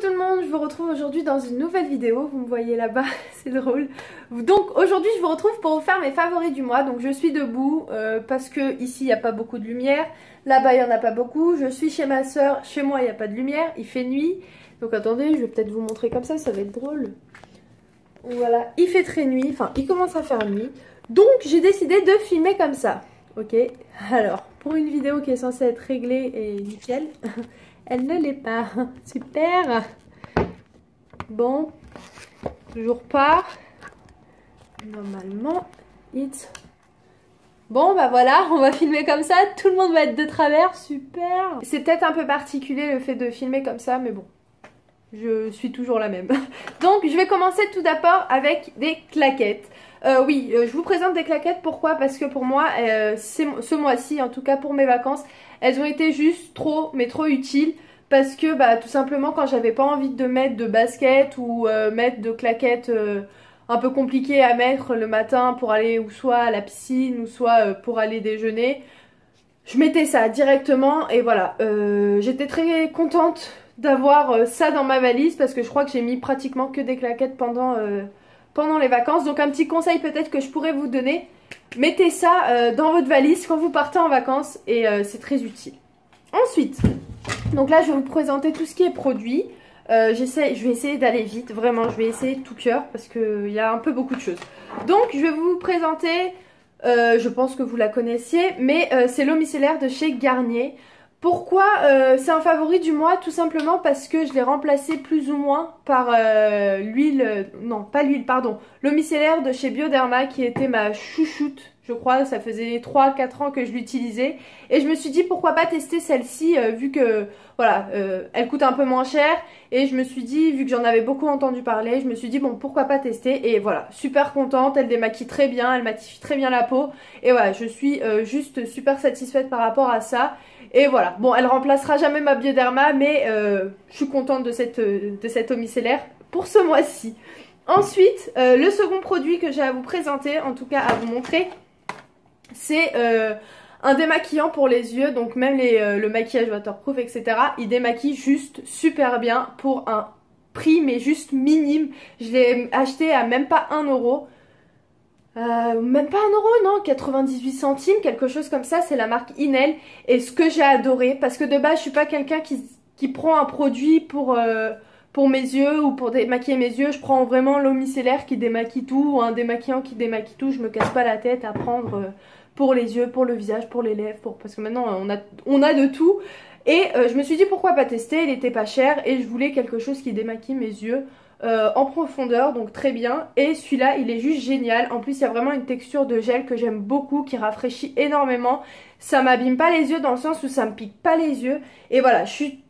tout le monde, je vous retrouve aujourd'hui dans une nouvelle vidéo, vous me voyez là-bas, c'est drôle. Donc aujourd'hui je vous retrouve pour vous faire mes favoris du mois, donc je suis debout parce que ici il n'y a pas beaucoup de lumière, là-bas il n'y en a pas beaucoup, je suis chez ma soeur, chez moi il n'y a pas de lumière, il fait nuit, donc attendez je vais peut-être vous montrer comme ça va être drôle. Voilà, il fait très nuit, enfin il commence à faire nuit, donc j'ai décidé de filmer comme ça, ok. Alors pour une vidéo qui est censée être réglée et nickel... Elle ne l'est pas. Super. Bon. Toujours pas. Normalement, it's... Bon, bah voilà, on va filmer comme ça. Tout le monde va être de travers. Super. C'est peut-être un peu particulier le fait de filmer comme ça, mais bon. Je suis toujours la même. Donc, je vais commencer tout d'abord avec des claquettes. Oui, je vous présente des claquettes. Pourquoi? Parce que pour moi, ce mois-ci, en tout cas pour mes vacances, elles ont été juste trop, mais trop utiles. Parce que, bah, tout simplement, quand j'avais pas envie de mettre de baskets ou mettre de claquettes un peu compliquées à mettre le matin pour aller ou soit à la piscine ou soit pour aller déjeuner, je mettais ça directement et voilà. J'étais très contente d'avoir ça dans ma valise parce que je crois que j'ai mis pratiquement que des claquettes pendant les vacances. Donc un petit conseil peut-être que je pourrais vous donner, mettez ça dans votre valise quand vous partez en vacances et c'est très utile. Ensuite, donc là je vais vous présenter tout ce qui est produit. Je vais essayer d'aller vite, vraiment je vais essayer de tout cœur parce qu'il y a un peu beaucoup de choses. Donc je vais vous présenter, je pense que vous la connaissiez, mais c'est l'eau micellaire de chez Garnier. Pourquoi c'est un favori du mois? Tout simplement parce que je l'ai remplacé plus ou moins par l'huile, non pas l'huile, pardon, l'eau micellaire de chez Bioderma qui était ma chouchoute. Je crois, ça faisait 3-4 ans que je l'utilisais. Et je me suis dit pourquoi pas tester celle-ci vu que voilà, elle coûte un peu moins cher. Et je me suis dit, vu que j'en avais beaucoup entendu parler, je me suis dit bon pourquoi pas tester. Et voilà, super contente, elle démaquille très bien, elle matifie très bien la peau. Et voilà, je suis juste super satisfaite par rapport à ça. Et voilà, bon elle remplacera jamais ma Bioderma, mais je suis contente de cette eau micellaire pour ce mois-ci. Ensuite, le second produit que j'ai à vous présenter, en tout cas à vous montrer, c'est un démaquillant pour les yeux, donc même le maquillage waterproof, etc. Il démaquille juste super bien pour un prix mais juste minime. Je l'ai acheté à même pas 1 euro. Même pas 1 euro, non, 98 centimes, quelque chose comme ça, c'est la marque Inel. Et ce que j'ai adoré, parce que de base je suis pas quelqu'un qui prend un produit pour mes yeux ou pour démaquiller mes yeux. Je prends vraiment l'eau micellaire qui démaquille tout ou un démaquillant qui démaquille tout. Je me casse pas la tête à prendre pour les yeux, pour le visage, pour les lèvres, parce que maintenant on a de tout. Et je me suis dit pourquoi pas tester, il était pas cher et je voulais quelque chose qui démaquille mes yeux en profondeur, donc très bien. Et celui-là il est juste génial. En plus il y a vraiment une texture de gel que j'aime beaucoup, qui rafraîchit énormément. Ça m'abîme pas les yeux dans le sens où ça me pique pas les yeux. Et voilà, je suis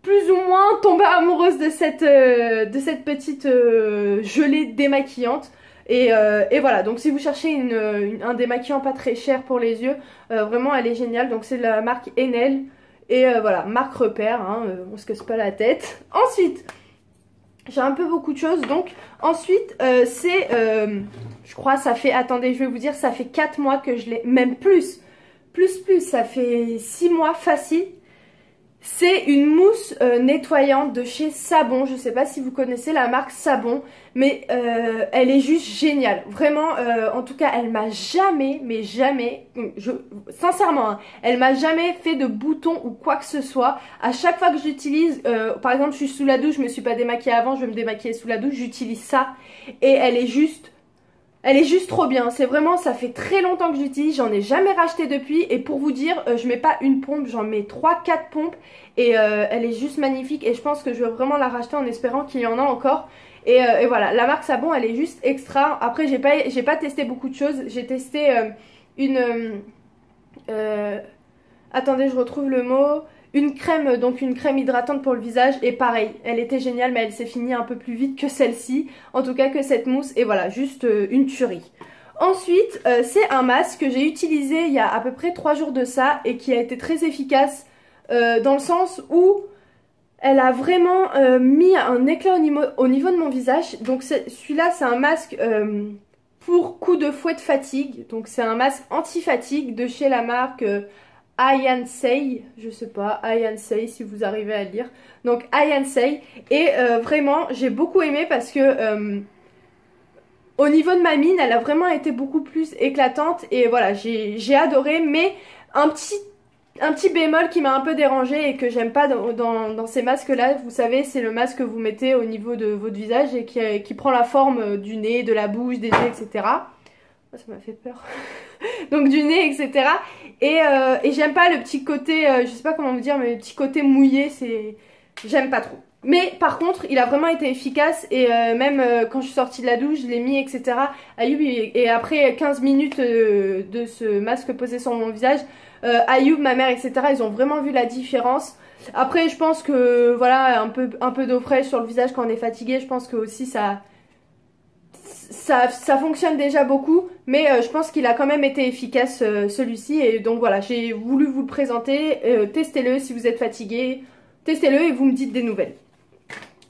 plus ou moins tombée amoureuse de cette petite gelée démaquillante. Et voilà, donc si vous cherchez un démaquillant pas très cher pour les yeux, vraiment elle est géniale. Donc c'est la marque Enel. Et voilà, marque repère, hein, on se casse pas la tête. Ensuite, j'ai un peu beaucoup de choses. Donc ensuite, je crois ça fait, attendez je vais vous dire, ça fait 4 mois que je l'ai, même plus, ça fait 6 mois facile. C'est une mousse nettoyante de chez Savon. Je sais pas si vous connaissez la marque Savon, mais elle est juste géniale. Vraiment, en tout cas, elle m'a jamais, mais jamais, sincèrement, hein, elle m'a jamais fait de boutons ou quoi que ce soit. À chaque fois que j'utilise, par exemple, je suis sous la douche, je me suis pas démaquillée avant, je vais me démaquiller sous la douche, j'utilise ça et elle est juste trop bien, c'est vraiment, ça fait très longtemps que j'utilise, j'en ai jamais racheté depuis. Et pour vous dire, je mets pas une pompe, j'en mets 3-4 pompes. Et elle est juste magnifique et je pense que je vais vraiment la racheter en espérant qu'il y en a encore. Et voilà, la marque Savon elle est juste extra. Après j'ai pas testé beaucoup de choses, j'ai testé attendez je retrouve le mot. Une crème, donc une crème hydratante pour le visage et pareil, elle était géniale mais elle s'est finie un peu plus vite que celle-ci, en tout cas que cette mousse et voilà, juste une tuerie. Ensuite, c'est un masque que j'ai utilisé il y a à peu près 3 jours de ça et qui a été très efficace dans le sens où elle a vraiment mis un éclat au niveau de mon visage. Donc celui-là c'est un masque pour coup de fouet de fatigue, donc c'est un masque anti-fatigue de chez la marque Ayansei, je sais pas, Ayansei si vous arrivez à le lire. Donc Ayansei, et vraiment j'ai beaucoup aimé parce que au niveau de ma mine, elle a vraiment été beaucoup plus éclatante et voilà, j'ai adoré, mais un petit bémol qui m'a un peu dérangé et que j'aime pas dans ces masques là, vous savez, c'est le masque que vous mettez au niveau de votre visage et qui prend la forme du nez, de la bouche, des yeux, etc. Oh, ça m'a fait peur. Donc du nez, etc. Et j'aime pas le petit côté, je sais pas comment vous dire, mais le petit côté mouillé, j'aime pas trop. Mais par contre, il a vraiment été efficace et même quand je suis sortie de la douche, je l'ai mis, etc. Ayoub, et après 15 minutes de ce masque posé sur mon visage, Ayoub, ma mère, etc. ils ont vraiment vu la différence. Après, je pense que voilà, un peu d'eau fraîche sur le visage quand on est fatigué, je pense que aussi ça fonctionne déjà beaucoup, mais je pense qu'il a quand même été efficace celui-ci. Et donc voilà, j'ai voulu vous le présenter. Testez-le si vous êtes fatigué, testez-le et vous me dites des nouvelles.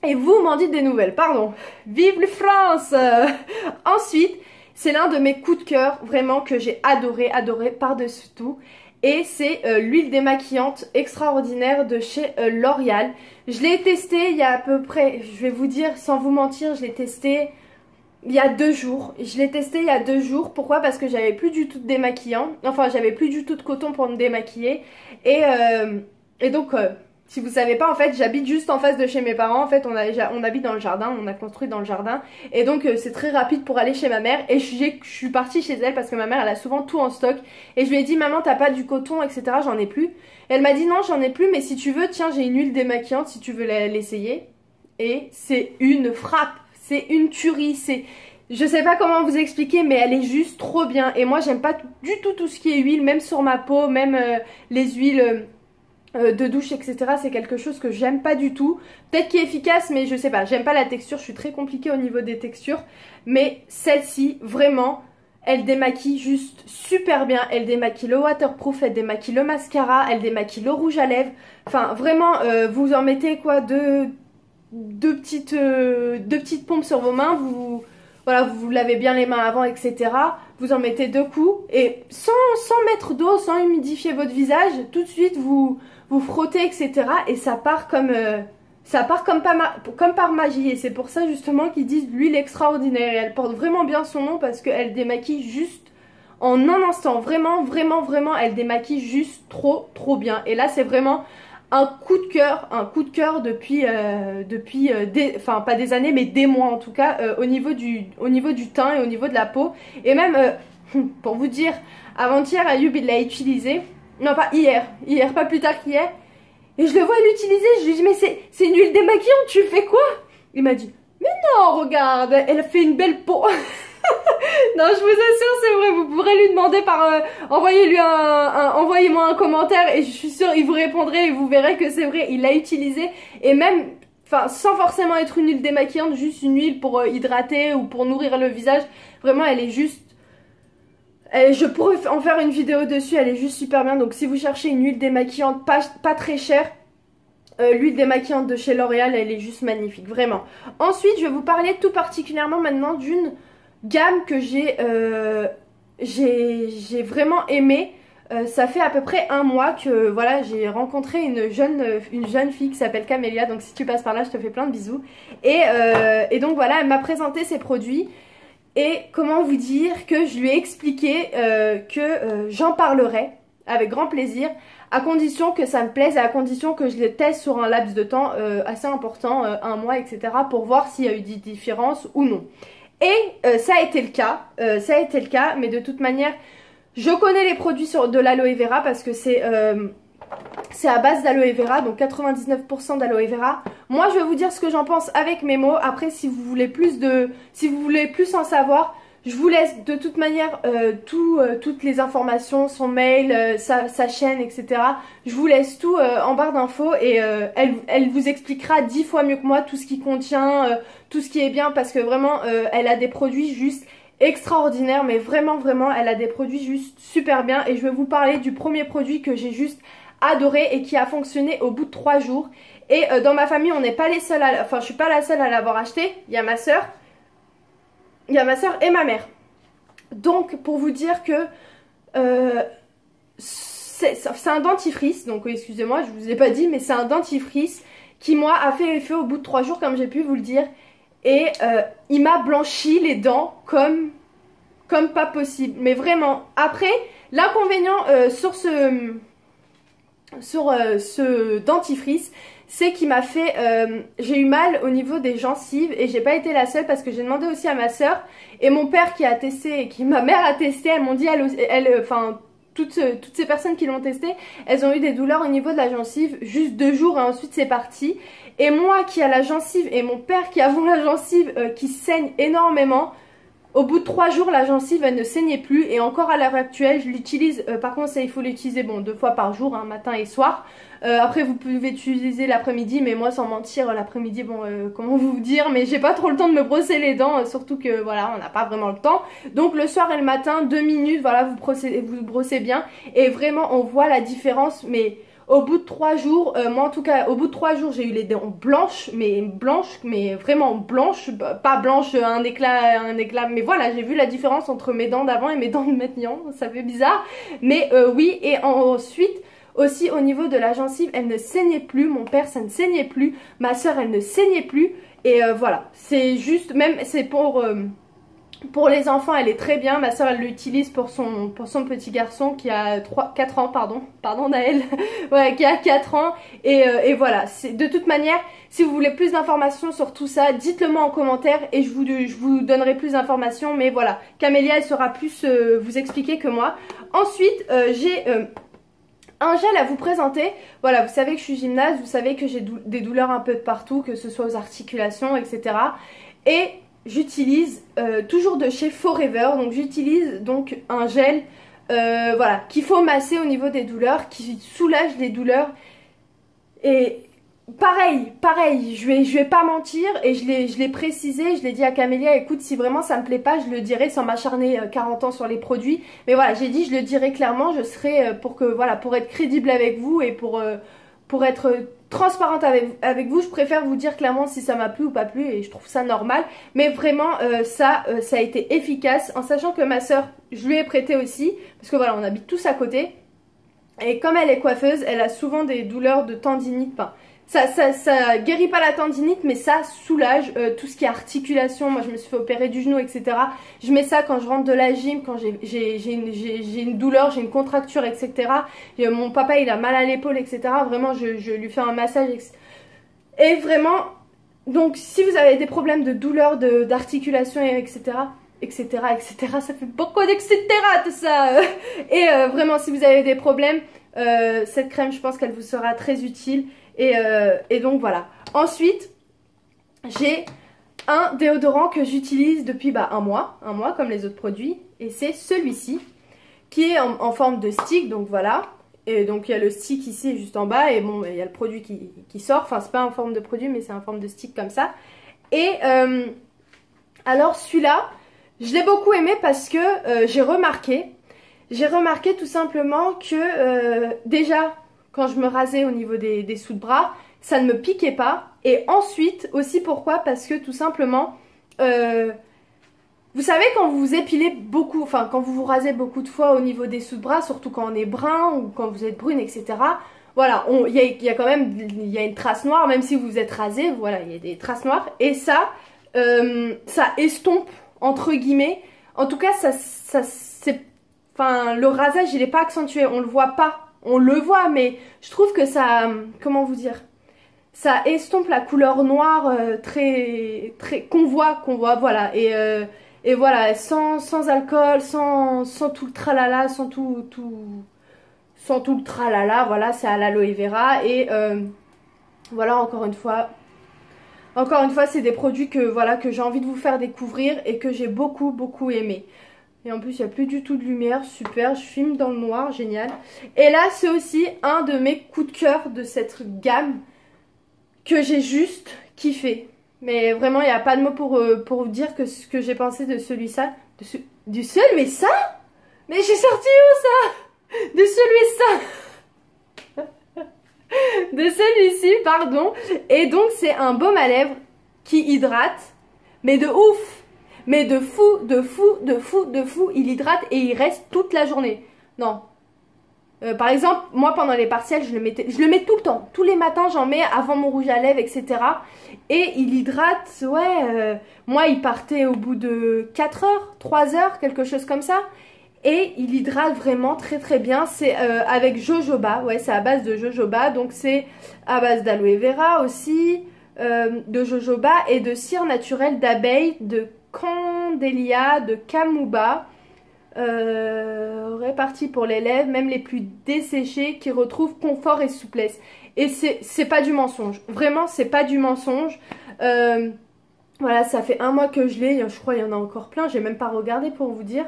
Et vous m'en dites des nouvelles, pardon. Vive la France. Ensuite, c'est l'un de mes coups de cœur, vraiment que j'ai adoré par-dessus tout. Et c'est l'huile démaquillante extraordinaire de chez L'Oréal. Je l'ai testé il y a à peu près, je vais vous dire sans vous mentir, je l'ai testé il y a 2 jours. Je l'ai testé il y a 2 jours. Pourquoi? Parce que j'avais plus du tout de démaquillant. Enfin, j'avais plus du tout de coton pour me démaquiller. Et donc, si vous savez pas, en fait, j'habite juste en face de chez mes parents. En fait, on habite dans le jardin. On a construit dans le jardin. Et donc, c'est très rapide pour aller chez ma mère. Et je suis partie chez elle parce que ma mère, elle a souvent tout en stock. Et je lui ai dit, maman, t'as pas du coton, etc. J'en ai plus. Et elle m'a dit, non, j'en ai plus. Mais si tu veux, tiens, j'ai une huile démaquillante si tu veux l'essayer. Et c'est une frappe. C'est une tuerie, je sais pas comment vous expliquer, mais elle est juste trop bien. Et moi j'aime pas du tout ce qui est huile, même sur ma peau, même les huiles de douche, etc. C'est quelque chose que j'aime pas du tout. Peut-être qu'il est efficace, mais je sais pas, j'aime pas la texture, je suis très compliquée au niveau des textures. Mais celle-ci, vraiment, elle démaquille juste super bien. Elle démaquille le waterproof, elle démaquille le mascara, elle démaquille le rouge à lèvres. Enfin vraiment, vous en mettez quoi, deux petites pompes sur vos mains, voilà, vous lavez bien les mains avant, etc. Vous en mettez 2 coups et sans mettre d'eau, sans humidifier votre visage, tout de suite vous frottez, etc. Et ça part comme par magie. Et c'est pour ça justement qu'ils disent l'huile extraordinaire. Et elle porte vraiment bien son nom parce qu'elle démaquille juste en un instant. Vraiment, elle démaquille juste trop bien. Et là, c'est vraiment un coup de cœur depuis enfin pas des années mais des mois en tout cas, au niveau du teint et au niveau de la peau. Et même pour vous dire, avant-hier Ayoub il l'a utilisé, non pas hier, pas plus tard qu'hier, et je le vois l'utiliser, je lui dis mais c'est une huile démaquillante, tu fais quoi? Il m'a dit mais non, regarde, elle a fait une belle peau. Non, je vous assure, c'est vrai, vous pourrez lui demander envoyez-moi un commentaire et je suis sûre il vous répondrait et vous verrez que c'est vrai, il l'a utilisé. Et même, enfin, sans forcément être une huile démaquillante, juste une huile pour hydrater ou pour nourrir le visage. Vraiment, elle est juste... je pourrais en faire une vidéo dessus, elle est juste super bien. Donc si vous cherchez une huile démaquillante pas très chère, l'huile démaquillante de chez L'Oréal, elle est juste magnifique, vraiment. Ensuite, je vais vous parler tout particulièrement maintenant d'une gamme que j'ai vraiment aimé. Ça fait à peu près 1 mois que voilà, j'ai rencontré une jeune fille qui s'appelle Camélia. Donc si tu passes par là, je te fais plein de bisous. Et donc voilà, elle m'a présenté ses produits. Et comment vous dire que je lui ai expliqué que j'en parlerai avec grand plaisir, à condition que ça me plaise et à condition que je les teste sur un laps de temps assez important, 1 mois, etc. pour voir s'il y a eu des différences ou non. Et ça a été le cas, mais de toute manière, je connais les produits de l'aloe vera parce que c'est à base d'aloe vera, donc 99% d'aloe vera. Moi, je vais vous dire ce que j'en pense avec mes mots. Après, si vous voulez plus en savoir, je vous laisse de toute manière toutes les informations, son mail, sa chaîne, etc. Je vous laisse tout en barre d'infos et elle vous expliquera 10 fois mieux que moi tout ce qui contient, tout ce qui est bien parce que vraiment, elle a des produits juste extraordinaires, mais vraiment, elle a des produits juste super bien. Et je vais vous parler du premier produit que j'ai juste adoré et qui a fonctionné au bout de 3 jours. Et dans ma famille, on n'est pas les seuls enfin, je suis pas la seule à l'avoir acheté. Il y a ma soeur et ma mère. Donc, pour vous dire que c'est un dentifrice, donc excusez-moi, je vous ai pas dit, mais c'est un dentifrice qui moi a fait effet au bout de 3 jours comme j'ai pu vous le dire. Et il m'a blanchi les dents comme pas possible. Mais vraiment, après, l'inconvénient sur ce dentifrice, c'est qu'il m'a fait, j'ai eu mal au niveau des gencives et j'ai pas été la seule parce que j'ai demandé aussi à ma soeur et mon père qui a testé et ma mère a testé, elles m'ont dit, enfin toutes ces personnes qui l'ont testé, elles ont eu des douleurs au niveau de la gencive juste 2 jours et ensuite c'est parti. Et moi qui a la gencive et mon père qui avons la gencive qui saigne énormément, au bout de 3 jours, la gencive, elle ne saignait plus. Et encore à l'heure actuelle, je l'utilise. Par contre, ça, il faut l'utiliser 2 fois par jour, hein, matin et soir. Après, vous pouvez l'utiliser l'après-midi. Mais moi, sans mentir, l'après-midi, comment vous dire. Mais j'ai pas trop le temps de me brosser les dents. Surtout que, voilà, on n'a pas vraiment le temps. Donc, le soir et le matin, 2 minutes, voilà, vous brossez bien. Et vraiment, on voit la différence. Mais au bout de 3 jours, moi en tout cas, au bout de 3 jours, j'ai eu les dents blanches, mais vraiment blanches, pas blanches, un éclat, mais voilà, j'ai vu la différence entre mes dents d'avant et mes dents de maintenant, ça fait bizarre, mais oui, et ensuite, aussi au niveau de la gencive, elle ne saignait plus, mon père ça ne saignait plus, ma soeur elle ne saignait plus, et voilà, c'est juste, même, c'est pour les enfants, elle est très bien. Ma soeur, elle l'utilise pour son petit garçon qui a 4 ans, pardon Naël, ouais, qui a 4 ans. Et voilà, de toute manière, si vous voulez plus d'informations sur tout ça, dites-le moi en commentaire et je vous donnerai plus d'informations. Mais voilà, Camélia, elle saura plus vous expliquer que moi. Ensuite, j'ai un gel à vous présenter. Voilà, vous savez que je suis gymnaste, vous savez que j'ai des douleurs un peu de partout, que ce soit aux articulations, etc. Et j'utilise toujours de chez Forever, donc j'utilise donc un gel voilà, qu'il faut masser au niveau des douleurs, qui soulage les douleurs. Et pareil, je vais pas mentir et je l'ai précisé, je l'ai dit à Camélia, écoute, si vraiment ça me plaît pas, je le dirai sans m'acharner 40 ans sur les produits. Mais voilà, j'ai dit, je le dirai clairement, je serai pour être crédible avec vous et pour être transparente avec vous, je préfère vous dire clairement si ça m'a plu ou pas plu et je trouve ça normal. Mais vraiment, ça a été efficace, en sachant que ma soeur, je lui ai prêté aussi, parce que voilà, on habite tous à côté. Et comme elle est coiffeuse, elle a souvent des douleurs de tendinite. Enfin, ça guérit pas la tendinite, mais ça soulage tout ce qui est articulation. Moi, je me suis fait opérer du genou, etc. Je mets ça quand je rentre de la gym, quand j'ai une douleur, j'ai une contracture, etc. Et mon papa, il a mal à l'épaule, etc. Vraiment, je lui fais un massage. Et vraiment, donc si vous avez des problèmes de douleur, d'articulation, etc., ça fait beaucoup d'etc. Tout ça. Et vraiment, si vous avez des problèmes, cette crème, je pense qu'elle vous sera très utile. Et donc voilà. Ensuite, j'ai un déodorant que j'utilise depuis un mois comme les autres produits. Et c'est celui-ci, qui est en forme de stick, donc voilà. Et donc il y a le stick ici juste en bas et bon, il y a le produit qui sort. Enfin, c'est pas en forme de produit, mais c'est en forme de stick comme ça. Et alors celui-là, je l'ai beaucoup aimé parce que j'ai remarqué tout simplement que déjà, quand je me rasais au niveau des dessous de bras, ça ne me piquait pas. Et ensuite, aussi pourquoi? Parce que tout simplement, vous savez quand vous vous épilez beaucoup, enfin quand vous vous rasez beaucoup de fois au niveau des dessous de bras, surtout quand on est brun ou quand vous êtes brune, etc. Voilà, il y a quand même une trace noire, même si vous vous êtes rasé, voilà, il y a des traces noires. Et ça estompe, entre guillemets. En tout cas, enfin, le rasage, il n'est pas accentué, on le voit pas. On le voit, mais je trouve que ça, comment vous dire, ça estompe la couleur noire très qu'on voit, voilà. Et voilà, sans alcool, sans tout le tralala, sans tout le tralala, voilà, c'est à l'aloe vera. Et voilà, encore une fois, c'est des produits que voilà, que j'ai envie de vous faire découvrir et que j'ai beaucoup aimé. Et en plus, il n'y a plus du tout de lumière, super, je filme dans le noir, génial. Et là, c'est aussi un de mes coups de cœur de cette gamme que j'ai juste kiffé. Mais vraiment, il n'y a pas de mots pour vous dire ce que j'ai pensé de celui-ci. Du celui-ci? Mais j'ai sorti où ça? De celui-ci. De celui-ci, pardon. Et donc, c'est un baume à lèvres qui hydrate, mais de ouf. Mais de fou, il hydrate et il reste toute la journée. Non. Par exemple, moi pendant les partiels, je le mets tout le temps. Tous les matins, j'en mets avant mon rouge à lèvres, etc. Et il hydrate, ouais, moi il partait au bout de 4 heures, 3 heures, quelque chose comme ça. Et il hydrate vraiment très très bien. C'est avec jojoba, ouais, c'est à base de jojoba. Donc c'est à base d'aloe vera aussi, de jojoba et de cire naturelle d'abeille, de candélia, de camouba. Répartis pour les lèvres, même les plus desséchées, qui retrouvent confort et souplesse. Et c'est pas du mensonge. Vraiment, c'est pas du mensonge. Voilà, ça fait 1 mois que je l'ai. Je crois qu'il y en a encore plein. J'ai même pas regardé pour vous dire.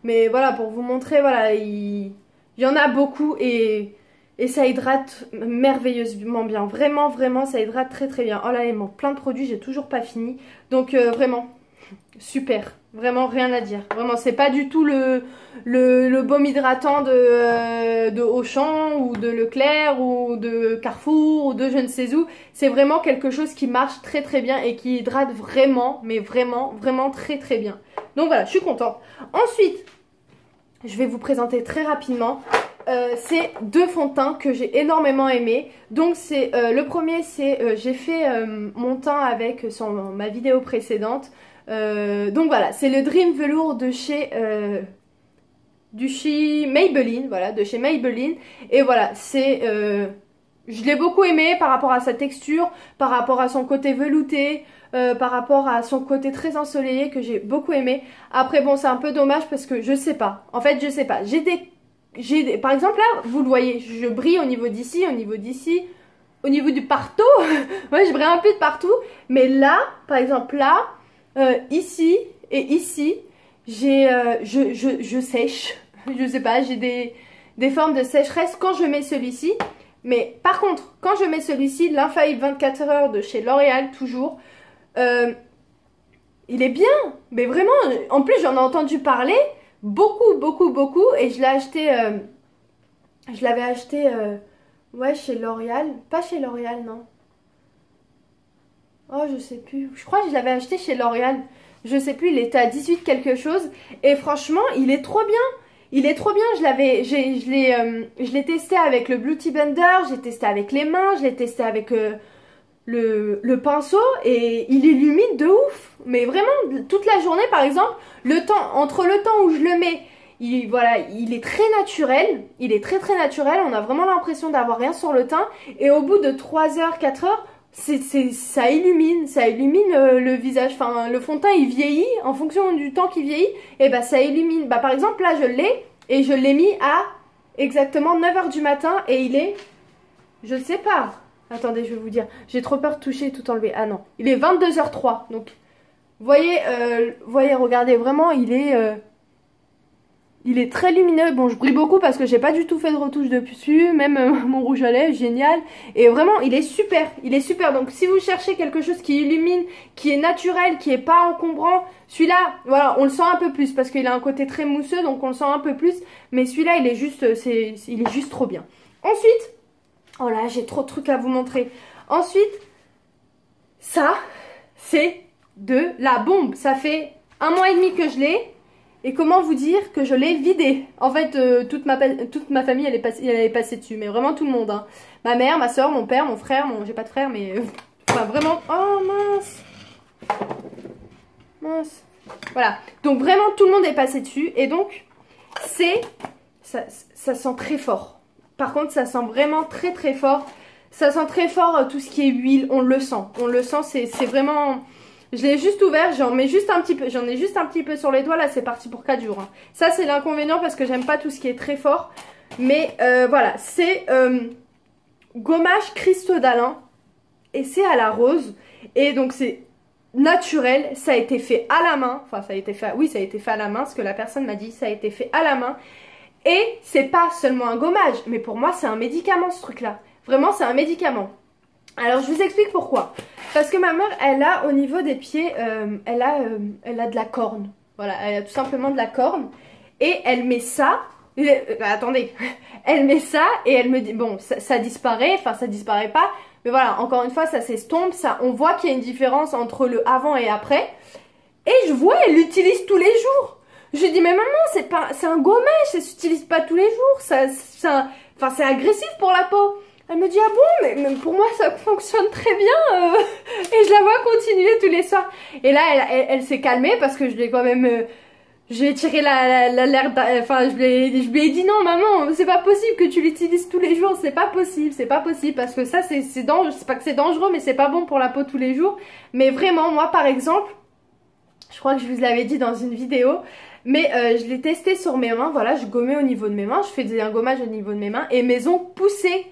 Mais voilà, pour vous montrer, voilà, il y en a beaucoup et ça hydrate merveilleusement bien. Vraiment, vraiment, ça hydrate très très bien. Oh là, il manque plein de produits, j'ai toujours pas fini. Donc vraiment, super. Vraiment, rien à dire. Vraiment, c'est pas du tout le baume hydratant de Auchan ou de Leclerc ou de Carrefour ou de je ne sais où. C'est vraiment quelque chose qui marche très très bien et qui hydrate vraiment, mais vraiment, vraiment très très bien. Donc voilà, je suis contente. Ensuite, je vais vous présenter très rapidement ces 2 fonds de teint que j'ai énormément aimé. Donc c'est le premier, c'est j'ai fait mon teint avec sur ma vidéo précédente. Donc voilà, c'est le Dream Velours de chez Maybelline, voilà, de chez Maybelline. Et voilà, c'est je l'ai beaucoup aimé par rapport à sa texture, par rapport à son côté velouté, par rapport à son côté très ensoleillé que j'ai beaucoup aimé. Après bon, c'est un peu dommage parce que je sais pas. En fait, je sais pas. Par exemple là, vous le voyez, je brille au niveau d'ici, au niveau du partout. Ouais, je brille un peu de partout. Mais là, par exemple là, ici et ici, je sèche. Je sais pas, j'ai des formes de sécheresse quand je mets celui-ci. Mais par contre, quand je mets celui-ci, l'Infaillible 24 heures de chez L'Oréal, toujours, il est bien. Mais vraiment, en plus j'en ai entendu parler beaucoup, beaucoup, beaucoup. Et je l'ai acheté, je l'avais acheté, ouais, chez L'Oréal. Pas chez L'Oréal, non. Oh, je sais plus. Je crois que je l'avais acheté chez L'Oréal. Je sais plus, il était à 18 quelque chose. Et franchement, il est trop bien. Il est trop bien. Je l'ai testé avec le Beauty Blender. J'ai testé avec les mains. Je l'ai testé avec le pinceau. Et il illumine de ouf. Mais vraiment, toute la journée, par exemple, entre le temps où je le mets, voilà, il est très naturel. Il est très très naturel. On a vraiment l'impression d'avoir rien sur le teint. Et au bout de 3 heures, 4 heures, ça illumine le visage. Enfin, le fond de teint il vieillit en fonction du temps qu'il vieillit, et bah ça illumine. Bah par exemple là je l'ai et je l'ai mis à exactement 9 h du matin et il est, je sais pas, attendez je vais vous dire, j'ai trop peur de toucher et tout enlever. Ah non, il est 22h03. Donc voyez, regardez vraiment, il est très lumineux. Bon, je brille beaucoup parce que j'ai pas du tout fait de retouche dessus. Même mon rouge à lèvres, génial. Et vraiment, il est super. Il est super. Donc, si vous cherchez quelque chose qui illumine, qui est naturel, qui est pas encombrant, celui-là, voilà, on le sent un peu plus parce qu'il a un côté très mousseux, donc on le sent un peu plus. Mais celui-là, il est juste trop bien. Ensuite, oh là, j'ai trop de trucs à vous montrer. Ensuite, ça, c'est de la bombe. Ça fait 1 mois et demi que je l'ai. Et comment vous dire que je l'ai vidé? En fait, toute ma famille, elle est passée dessus. Mais vraiment tout le monde. Hein. Ma mère, ma soeur, mon père, mon frère. J'ai pas de frère, mais... enfin, vraiment... Oh, mince. Mince. Voilà. Donc, vraiment, tout le monde est passé dessus. Et donc, ça sent très fort. Par contre, ça sent vraiment très, très fort. Ça sent très fort tout ce qui est huile. On le sent. On le sent. C'est vraiment... Je l'ai juste ouvert, j'en ai juste un petit peu sur les doigts, là c'est parti pour 4 jours. Hein. Ça c'est l'inconvénient parce que j'aime pas tout ce qui est très fort. Mais voilà, c'est gommage cristaux d'Alain et c'est à la rose. Et donc c'est naturel, ça a été fait à la main. Enfin ça a été fait, oui ça a été fait à la main, ce que la personne m'a dit, ça a été fait à la main. Et c'est pas seulement un gommage, mais pour moi c'est un médicament ce truc là. Vraiment c'est un médicament. Alors je vous explique pourquoi. Parce que ma mère, elle a au niveau des pieds, elle a de la corne. Voilà, elle a tout simplement de la corne. Et elle met ça. Attendez. Elle met ça et elle me dit, bon, ça disparaît. Enfin, ça disparaît pas. Mais voilà, encore une fois, ça s'estompe. On voit qu'il y a une différence entre le avant et après. Et je vois, elle l'utilise tous les jours. Je lui dis mais maman, c'est un gommage, ça s'utilise pas tous les jours, enfin c'est agressif pour la peau. Elle me dit ah bon, mais pour moi ça fonctionne très bien et je la vois continuer tous les soirs. Et là elle s'est calmée parce que je l'ai quand même j'ai tiré l'air, enfin je lui ai dit non maman, c'est pas possible que tu l'utilises tous les jours, c'est pas possible parce que ça c'est dangereux, c'est pas que c'est dangereux mais c'est pas bon pour la peau tous les jours. Mais vraiment moi par exemple, je crois que je vous l'avais dit dans une vidéo, mais je l'ai testé sur mes mains, voilà, je gommais au niveau de mes mains, je faisais un gommage au niveau de mes mains et mes ongles poussaient.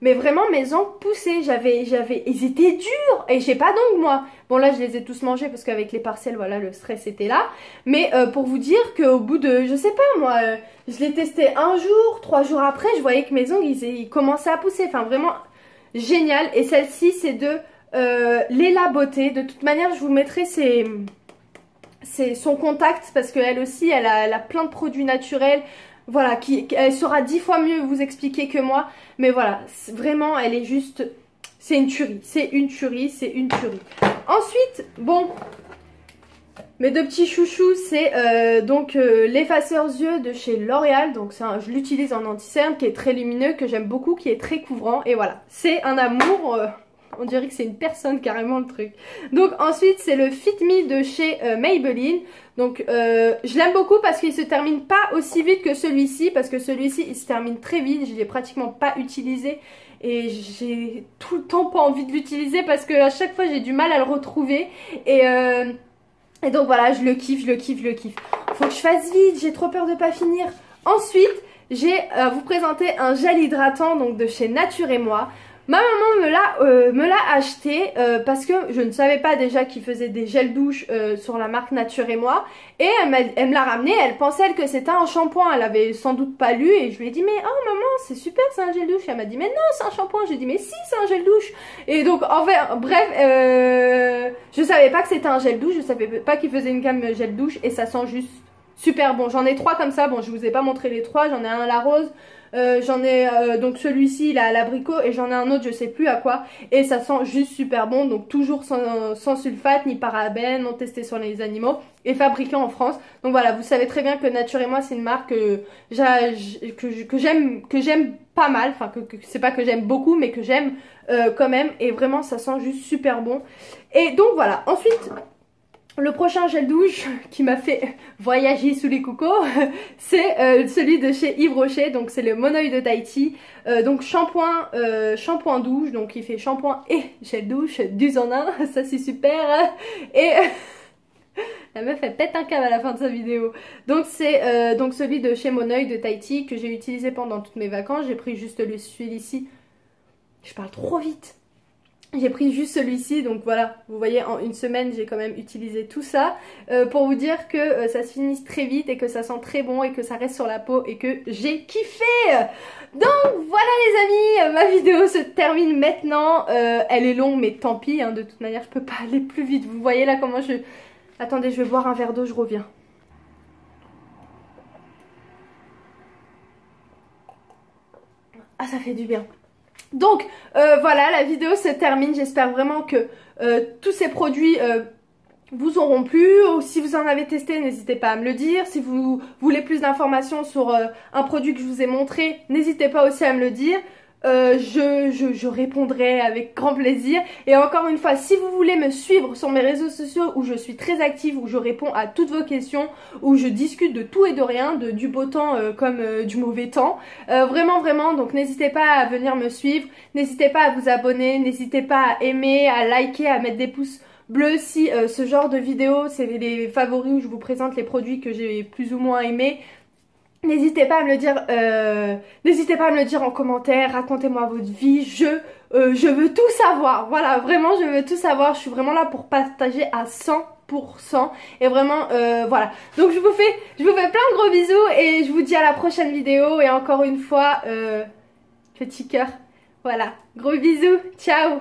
Mais vraiment mes ongles poussaient, ils étaient durs et j'ai pas d'ongles moi. Bon là je les ai tous mangés parce qu'avec les partiels voilà le stress était là. Mais pour vous dire qu'au bout de, je sais pas moi, je l'ai testé un jour, 3 jours après je voyais que mes ongles ils commençaient à pousser. Enfin vraiment génial. Et celle-ci c'est de Léla Beauté. De toute manière je vous mettrai son contact parce qu'elle aussi elle a plein de produits naturels. Voilà, elle saura 10 fois mieux vous expliquer que moi. Mais voilà, vraiment, elle est juste... C'est une tuerie, c'est une tuerie, c'est une tuerie. Ensuite, bon, mes deux petits chouchous, c'est donc l'effaceur yeux de chez L'Oréal. Donc je l'utilise en anti-cerne, qui est très lumineux, que j'aime beaucoup, qui est très couvrant. Et voilà, c'est un amour... on dirait que c'est une personne carrément le truc. Donc ensuite c'est le Fit Me de chez Maybelline. Donc je l'aime beaucoup parce qu'il se termine pas aussi vite que celui-ci. Parce que celui-ci il se termine très vite. Je l'ai pratiquement pas utilisé. Et j'ai tout le temps pas envie de l'utiliser parce que à chaque fois j'ai du mal à le retrouver. Et donc voilà, je le kiffe. Faut que je fasse vite, j'ai trop peur de pas finir. Ensuite j'ai à vous présenter un gel hydratant donc de chez Nature et Moi. Ma maman me l'a acheté parce que je ne savais pas déjà qu'il faisait des gels douche sur la marque Nature et Moi. Et elle me l'a ramené, elle pensait que c'était un shampoing, elle avait sans doute pas lu et je lui ai dit mais oh maman c'est super, c'est un gel douche. Elle m'a dit mais non c'est un shampoing, j'ai dit mais si c'est un gel douche. Et donc en fait bref je savais pas que c'était un gel douche, je savais pas qu'il faisait une gamme gel douche et ça sent juste super bon. J'en ai 3 comme ça, bon je vous ai pas montré les 3, j'en ai un à la rose. J'en ai donc celui-ci il a l'abricot et j'en ai un autre je sais plus à quoi et ça sent juste super bon, donc toujours sans sulfate ni parabènes, non testé sur les animaux et fabriqué en France. Donc voilà, vous savez très bien que Nature et Moi c'est une marque que j'aime pas mal, enfin que c'est pas que j'aime beaucoup mais que j'aime quand même et vraiment ça sent juste super bon. Et donc voilà, ensuite le prochain gel douche qui m'a fait voyager sous les cocos, c'est celui de chez Yves Rocher, donc c'est le Monoi de Tahiti, donc shampoing douche, donc il fait shampoing et gel douche, 2 en 1, ça c'est super, et la meuf elle pète un câble à la fin de sa vidéo. Donc c'est donc celui de chez Monoi de Tahiti que j'ai utilisé pendant toutes mes vacances, j'ai pris juste celui-ci, je parle trop vite. J'ai pris juste celui-ci, donc voilà, vous voyez en une semaine j'ai quand même utilisé tout ça pour vous dire que ça se finisse très vite et que ça sent très bon et que ça reste sur la peau et que j'ai kiffé. Donc voilà les amis, ma vidéo se termine maintenant, elle est longue mais tant pis, hein, de toute manière je peux pas aller plus vite, vous voyez là comment je... Attendez, je vais boire un verre d'eau, je reviens. Ah ça fait du bien. Donc voilà, la vidéo se termine, j'espère vraiment que tous ces produits vous auront plu. Ou si vous en avez testé, n'hésitez pas à me le dire. Si vous voulez plus d'informations sur un produit que je vous ai montré, n'hésitez pas aussi à me le dire. Je répondrai avec grand plaisir. Et encore une fois, si vous voulez me suivre sur mes réseaux sociaux où je suis très active, où je réponds à toutes vos questions, où je discute de tout et de rien, du beau temps comme du mauvais temps, vraiment, donc n'hésitez pas à venir me suivre, n'hésitez pas à vous abonner, n'hésitez pas à aimer, à liker, à mettre des pouces bleus si ce genre de vidéo c'est les favoris où je vous présente les produits que j'ai plus ou moins aimés. N'hésitez pas à me le dire en commentaire, racontez-moi votre vie, je veux tout savoir, voilà, vraiment je veux tout savoir, je suis vraiment là pour partager à 100% et vraiment voilà, donc je vous fais plein de gros bisous et je vous dis à la prochaine vidéo et encore une fois petit cœur, voilà, gros bisous, ciao.